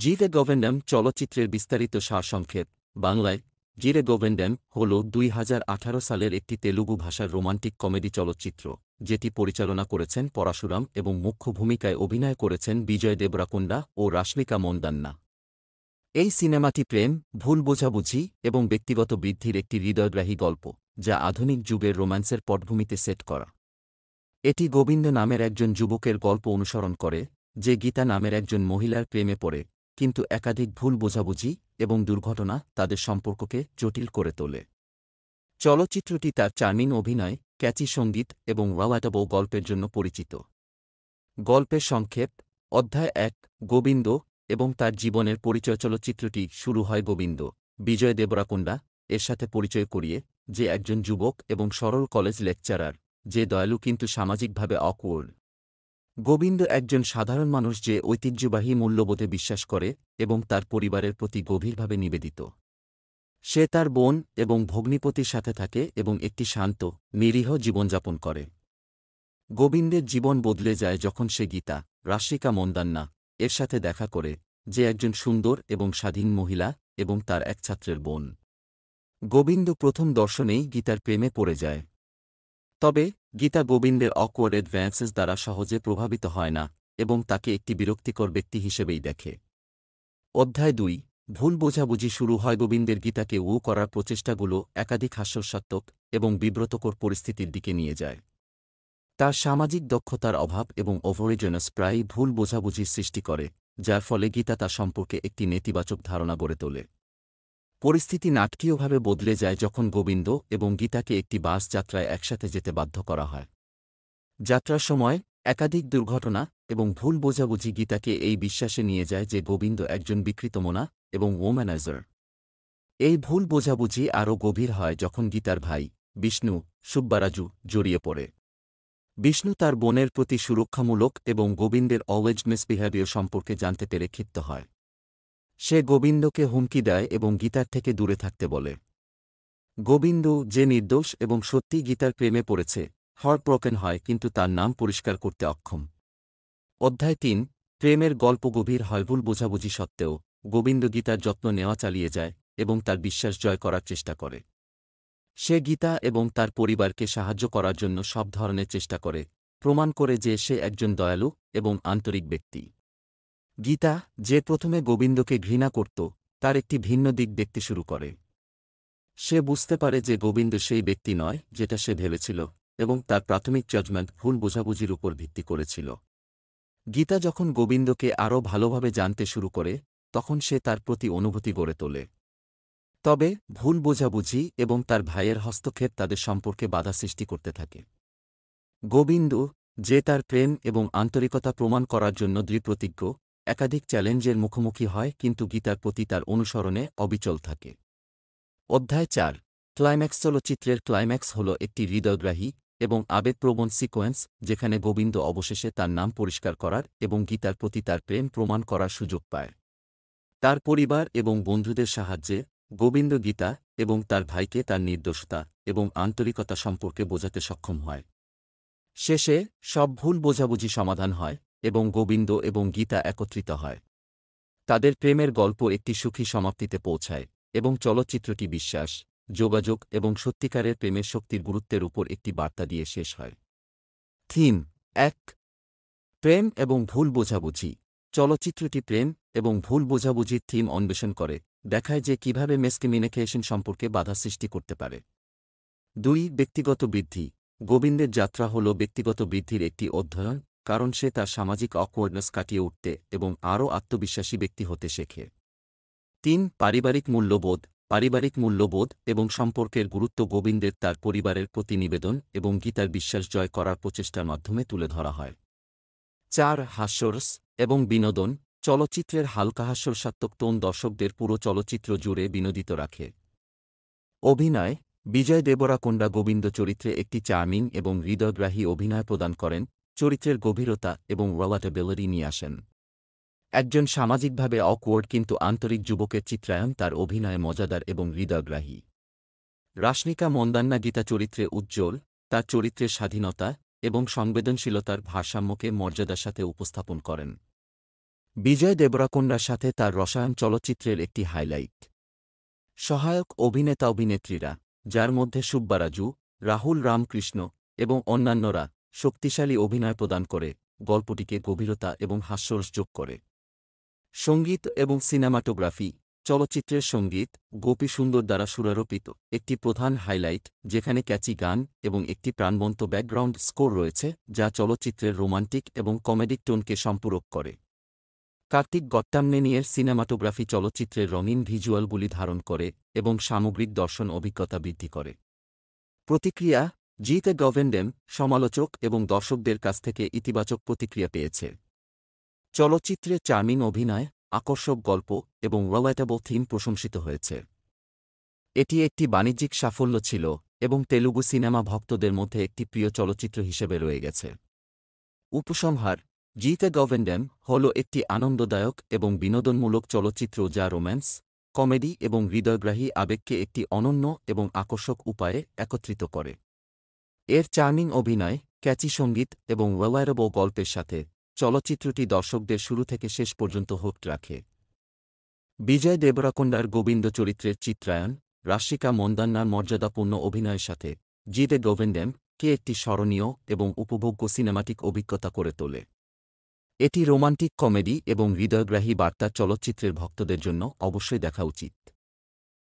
জিরে গোভিন্দম চলচ্চিত্রের বিস্তারিত সারসংক্ষেপ বাংলায় জিরে গোভিন্দম হল 2018 সালের একটি তেলুগু ভাষার রোমান্টিক কমেডি চলচ্চিত্র যেটি পরিচালনা করেছেন পরশুরাম এবং মুখ্য ভূমিকায় অভিনয় করেছেন বিজয় দেবরাকোন্ডা ও রাশমিকা মন্দান্না। এই সিনেমাটি প্রেম, ভুল বোঝাবুঝি এবং ব্যক্তিগত বৃদ্ধির একটি হৃদয়গ্রাহী গল্প যা আধুনিক যুগের রোম্যান্সের পটভূমিতে সেট করা। এটি গোবিন্দ নামের একজন যুবকের গল্প অনুসরণ করে যে গীতা নামের একজন মহিলার প্রেমে পড়ে, কিন্তু একাধিক ভুল বোঝাবুঝি এবং দুর্ঘটনা তাদের সম্পর্ককে জটিল করে তোলে। চলচ্চিত্রটি তার চার্মিং অভিনয়, ক্যাচি সঙ্গীত এবং ওয়াওয়াটাবো গল্পের জন্য পরিচিত। গল্পের সংক্ষেপ অধ্যায় 1 গোবিন্দ এবং তার জীবনের পরিচয়। চলচ্চিত্রটি শুরু হয় গোবিন্দ, বিজয় দেবরাকোন্ডা এর সাথে পরিচয় করিয়ে, যে একজন যুবক এবং সরল কলেজ লেকচারার, যে দয়ালু কিন্তু সামাজিকভাবে অকওয়ার্ড। গোবিন্দ একজন সাধারণ মানুষ যে ঐতিহ্যবাহী মূল্যবোধে বিশ্বাস করে এবং তার পরিবারের প্রতি গভীরভাবে নিবেদিত। সে তার বোন এবং ভগ্নিপতির সাথে থাকে এবং একটি শান্ত, নিরীহ জীবনযাপন করে। গোবিন্দের জীবন বদলে যায় যখন সে গীতা, রাশমিকা মন্দান্না এর সাথে দেখা করে, যে একজন সুন্দর এবং স্বাধীন মহিলা এবং তার এক ছাত্রের বোন। গোবিন্দ প্রথম দর্শনেই গীতার প্রেমে পড়ে যায়। তবে গীতা গোবিন্দের অকওয়ার্ড অ্যাডভান্সেস দ্বারা সহজে প্রভাবিত হয় না এবং তাকে একটি বিরক্তিকর ব্যক্তি হিসেবেই দেখে। অধ্যায় 2 ভুল বোঝাবুঝি শুরু হয় গোবিন্দের গীতাকে করার প্রচেষ্টাগুলো একাধিক হাস্যস্বাত্মক এবং বিব্রতকর পরিস্থিতির দিকে নিয়ে যায়। তার সামাজিক দক্ষতার অভাব এবং ওভারেজনাস প্রায়ই ভুল বোঝাবুঝির সৃষ্টি করে, যার ফলে গীতা তার সম্পর্কে একটি নেতিবাচক ধারণা গড়ে তোলে। পরিস্থিতি নাটকীয়ভাবে বদলে যায় যখন গোবিন্দ এবং গীতাকে একটি বাস যাত্রায় একসাথে যেতে বাধ্য করা হয়। যাত্রার সময় একাধিক দুর্ঘটনা এবং ভুল বোঝাবুঝি গীতাকে এই বিশ্বাসে নিয়ে যায় যে গোবিন্দ একজন বিকৃতমনা এবং ওম্যানাইজার। এই ভুল বোঝাবুঝি আরও গভীর হয় যখন গীতার ভাই, বিষ্ণু সুব্বারাজু জড়িয়ে পড়ে। বিষ্ণু তার বোনের প্রতি সুরক্ষামূলক এবং গোবিন্দের অলওয়েজ মিসবিহেভিয়ার সম্পর্কে জানতে পেরে ক্ষিপ্ত হয়। সে গোবিন্দকে হুমকি দেয় এবং গীতার থেকে দূরে থাকতে বলে। গোবিন্দ, যে নির্দোষ এবং সত্যিই গীতার প্রেমে পড়েছে, হার্টব্রোকেন হয় কিন্তু তার নাম পরিষ্কার করতে অক্ষম। অধ্যায় 3 প্রেমের গল্প গভীর হয় ভুল বোঝাবুঝি সত্ত্বেও গোবিন্দ গীতার যত্ন নেওয়া চালিয়ে যায় এবং তার বিশ্বাস জয় করার চেষ্টা করে। সে গীতা এবং তার পরিবারকে সাহায্য করার জন্য সব ধরনের চেষ্টা করে, প্রমাণ করে যে সে একজন দয়ালু এবং আন্তরিক ব্যক্তি। গীতা, যে প্রথমে গোবিন্দকে ঘৃণা করত, তার একটি ভিন্ন দিক দেখতে শুরু করে। সে বুঝতে পারে যে গোবিন্দ সেই ব্যক্তি নয় যেটা সে ভেবেছিল এবং তার প্রাথমিক জাজমেন্ট ভুল বোঝাবুঝির উপর ভিত্তি করেছিল। গীতা যখন গোবিন্দকে আরও ভালোভাবে জানতে শুরু করে, তখন সে তার প্রতি অনুভূতি গড়ে তোলে। তবে ভুল বোঝাবুঝি এবং তার ভাইয়ের হস্তক্ষেপ তাদের সম্পর্কে বাধা সৃষ্টি করতে থাকে। গোবিন্দ, যে তার প্রেম এবং আন্তরিকতা প্রমাণ করার জন্য দৃঢ়প্রতিজ্ঞ, একাধিক চ্যালেঞ্জের মুখোমুখি হয় কিন্তু গীতার প্রতি তার অনুসরণে অবিচল থাকে। অধ্যায় 4 ক্লাইম্যাক্স চলচ্চিত্রের ক্লাইম্যাক্স হল একটি হৃদয়গ্রাহী এবং আবেগপ্রবণ সিকোয়েন্স যেখানে গোবিন্দ অবশেষে তার নাম পরিষ্কার করার এবং গীতার প্রতি তার প্রেম প্রমাণ করার সুযোগ পায়। তার পরিবার এবং বন্ধুদের সাহায্যে গোবিন্দ গীতা এবং তার ভাইকে তার নির্দোষতা এবং আন্তরিকতা সম্পর্কে বোঝাতে সক্ষম হয়। শেষে সব ভুল বোঝাবুঝি সমাধান হয় এবং গোবিন্দ এবং গীতা একত্রিত হয়। তাদের প্রেমের গল্প একটি সুখী সমাপ্তিতে পৌঁছায় এবং চলচ্চিত্রটি বিশ্বাস, যোগাযোগ এবং সত্যিকারের প্রেমের শক্তির গুরুত্বের উপর একটি বার্তা দিয়ে শেষ হয়। থিম 1 প্রেম এবং ভুল বোঝাবুঝি। চলচ্চিত্রটি প্রেম এবং ভুল বোঝাবুঝির থিম অন্বেষণ করে, দেখায় যে কিভাবে মিসকমিউনিকেশন সম্পর্কে বাধা সৃষ্টি করতে পারে। 2 ব্যক্তিগত বৃদ্ধি। গোবিন্দের যাত্রা হল ব্যক্তিগত বৃদ্ধির একটি অধ্যয়ন, কারণ সে তার সামাজিক অকওয়ার্ডনেস কাটিয়ে উঠতে এবং আরও আত্মবিশ্বাসী ব্যক্তি হতে শেখে। 3 পারিবারিক মূল্যবোধ এবং সম্পর্কের গুরুত্ব। গোবিন্দের তার পরিবারের প্রতি নিবেদন এবং গীতার বিশ্বাস জয় করার প্রচেষ্টার মাধ্যমে তুলে ধরা হয়। 4 হাস্যরস এবং বিনোদন। চলচ্চিত্রের হালকা হাস্যরসাত্মক টোন দর্শকদের পুরো চলচ্চিত্র জুড়ে বিনোদিত রাখে। অভিনয় বিজয় দেবরাকোন্ডা গোবিন্দ চরিত্রে একটি চার্মিং এবং হৃদয়গ্রাহী অভিনয় প্রদান করেন, চরিত্রের গভীরতা এবং রিলেটেবিলিটি নিয়ে আসেন। একজন সামাজিকভাবে অকওয়ার্ড কিন্তু আন্তরিক যুবকের চিত্রায়ন তার অভিনয়ে মজাদার এবং হৃদয়গ্রাহী। রাশমিকা মন্দান্না গীতা চরিত্রে উজ্জ্বল, তার চরিত্রের স্বাধীনতা এবং সংবেদনশীলতার ভারসাম্যকে মর্যাদার সাথে উপস্থাপন করেন। বিজয় দেবরাকোন্ডার সাথে তার রসায়ন চলচ্চিত্রের একটি হাইলাইট। সহায়ক অভিনেতা-অভিনেত্রীরা, যার মধ্যে সুব্বারাজু, রাহুল রামকৃষ্ণ এবং অন্যান্যরা, শক্তিশালী অভিনয় প্রদান করে, গল্পটিকে গভীরতা এবং হাস্যরস যোগ করে। সঙ্গীত এবং সিনেমাটোগ্রাফি। চলচ্চিত্রের সঙ্গীত গোপী সুন্দর দ্বারা সুরারোপিত একটি প্রধান হাইলাইট, যেখানে ক্যাচি গান এবং একটি প্রাণবন্ত ব্যাকগ্রাউন্ড স্কোর রয়েছে যা চলচ্চিত্রের রোমান্টিক এবং কমেডিক টোনকে সম্পূরক করে। কার্তিক গট্টামনেনিয়ের সিনেমাটোগ্রাফি চলচ্চিত্রের রঙিন ভিজুয়ালগুলি ধারণ করে এবং সামগ্রিক দর্শন অভিজ্ঞতা বৃদ্ধি করে। প্রতিক্রিয়া। জিতে গভেন্ডেম সমালোচক এবং দর্শকদের কাছ থেকে ইতিবাচক প্রতিক্রিয়া পেয়েছে। চলচ্চিত্রে চার্মিং অভিনয়, আকর্ষক গল্প এবং রিলেটেবল থিম প্রশংসিত হয়েছে। এটি একটি বাণিজ্যিক সাফল্য ছিল এবং তেলুগু সিনেমা ভক্তদের মধ্যে একটি প্রিয় চলচ্চিত্র হিসেবে রয়ে গেছে। উপসংহার। জিতে গভেন্ডেম হল একটি আনন্দদায়ক এবং বিনোদনমূলক চলচ্চিত্র যা রোম্যান্স, কমেডি এবং হৃদয়গ্রাহী আবেগকে একটি অনন্য এবং আকর্ষক উপায়ে একত্রিত করে। এর চার্মিং অভিনয়, ক্যাচি সঙ্গীত এবং রিলেটেবল গল্পের সাথে চলচ্চিত্রটি দর্শকদের শুরু থেকে শেষ পর্যন্ত হোক্ট রাখে। বিজয় দেবরাকোন্ডার গোবিন্দ চরিত্রের চিত্রায়ন, রাশিকা মন্দান্নার মর্যাদাপূর্ণ অভিনয়ের সাথে জিতে গভেন্ডেম কে একটি স্মরণীয় এবং উপভোগ্য সিনেমাটিক অভিজ্ঞতা করে তোলে। এটি রোমান্টিক কমেডি এবং হৃদয়গ্রাহী বার্তা চলচ্চিত্রের ভক্তদের জন্য অবশ্যই দেখা উচিত।